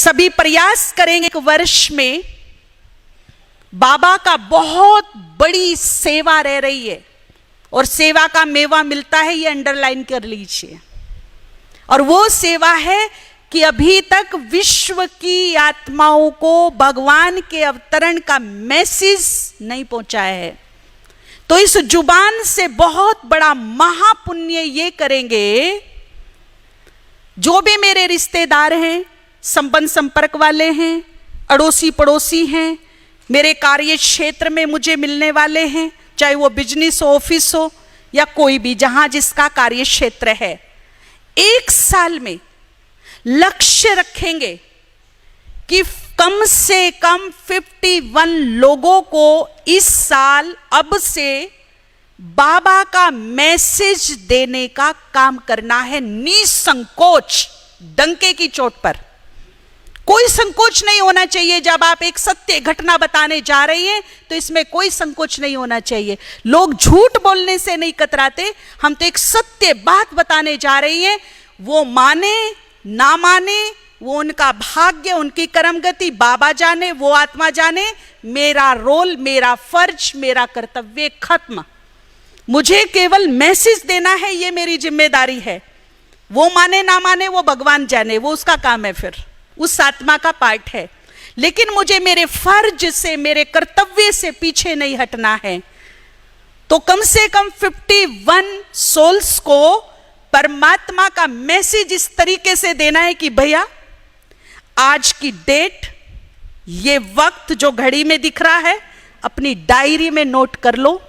सभी प्रयास करेंगे एक वर्ष में बाबा का बहुत बड़ी सेवा रह रही है और सेवा का मेवा मिलता है, ये अंडरलाइन कर लीजिए। और वो सेवा है कि अभी तक विश्व की आत्माओं को भगवान के अवतरण का मैसेज नहीं पहुंचाया है। तो इस जुबान से बहुत बड़ा महापुण्य ये करेंगे, जो भी मेरे रिश्तेदार हैं, संबंध संपर्क वाले हैं, अड़ोसी पड़ोसी हैं, मेरे कार्य क्षेत्र में मुझे मिलने वाले हैं, चाहे वो बिजनेस हो, ऑफिस हो या कोई भी, जहां जिसका कार्य क्षेत्र है, एक साल में लक्ष्य रखेंगे कि कम से कम 51 लोगों को इस साल अब से बाबा का मैसेज देने का काम करना है, निसंकोच, डंके की चोट पर। कोई संकोच नहीं होना चाहिए। जब आप एक सत्य घटना बताने जा रही हैं तो इसमें कोई संकोच नहीं होना चाहिए। लोग झूठ बोलने से नहीं कतराते, हम तो एक सत्य बात बताने जा रही हैं। वो माने ना माने वो उनका भाग्य, उनकी कर्मगति बाबा जाने, वो आत्मा जाने। मेरा रोल, मेरा फर्ज, मेरा कर्तव्य खत्म। मुझे केवल मैसेज देना है, ये मेरी जिम्मेदारी है। वो माने ना माने वो भगवान जाने, वो उसका काम है, फिर उस आत्मा का पार्ट है। लेकिन मुझे मेरे फर्ज से, मेरे कर्तव्य से पीछे नहीं हटना है। तो कम से कम 51 सोल्स को परमात्मा का मैसेज इस तरीके से देना है कि भैया आज की डेट, ये वक्त जो घड़ी में दिख रहा है, अपनी डायरी में नोट कर लो।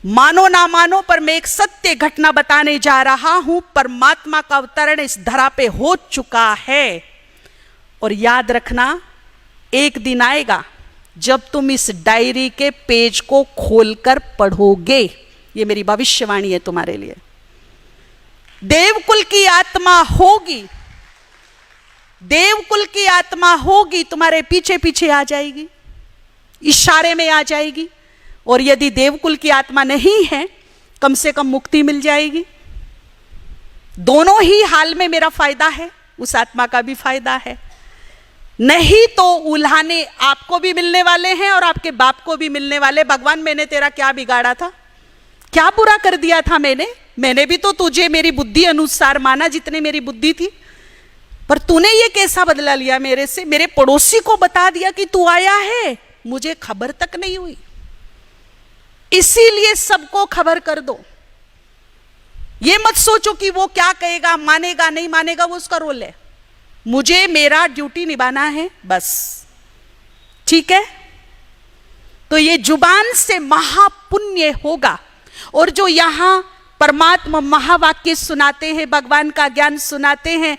मानो ना मानो, पर मैं एक सत्य घटना बताने जा रहा हूं। परमात्मा का अवतरण इस धरा पे हो चुका है। और याद रखना, एक दिन आएगा जब तुम इस डायरी के पेज को खोलकर पढ़ोगे। ये मेरी भविष्यवाणी है तुम्हारे लिए। देवकुल की आत्मा होगी, देवकुल की आत्मा होगी, तुम्हारे पीछे पीछे आ जाएगी, इशारे में आ जाएगी। और यदि देवकुल की आत्मा नहीं है, कम से कम मुक्ति मिल जाएगी। दोनों ही हाल में मेरा फायदा है, उस आत्मा का भी फायदा है। नहीं तो उल्हाने आपको भी मिलने वाले हैं और आपके बाप को भी मिलने वाले। भगवान, मैंने तेरा क्या बिगाड़ा था, क्या बुरा कर दिया था मैंने भी तो तुझे मेरी बुद्धि अनुसार माना, जितने मेरी बुद्धि थी, पर तूने ये कैसा बदला लिया मेरे से। मेरे पड़ोसी को बता दिया कि तू आया है, मुझे खबर तक नहीं हुई। इसीलिए सबको खबर कर दो। ये मत सोचो कि वो क्या कहेगा, मानेगा नहीं मानेगा, वो उसका रोल है। मुझे मेरा ड्यूटी निभाना है, बस। ठीक है? तो ये जुबान से महापुण्य होगा। और जो यहां परमात्मा महावाक्य सुनाते हैं, भगवान का ज्ञान सुनाते हैं,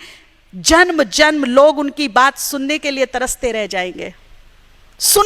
जन्म जन्म लोग उनकी बात सुनने के लिए तरसते रह जाएंगे। सुन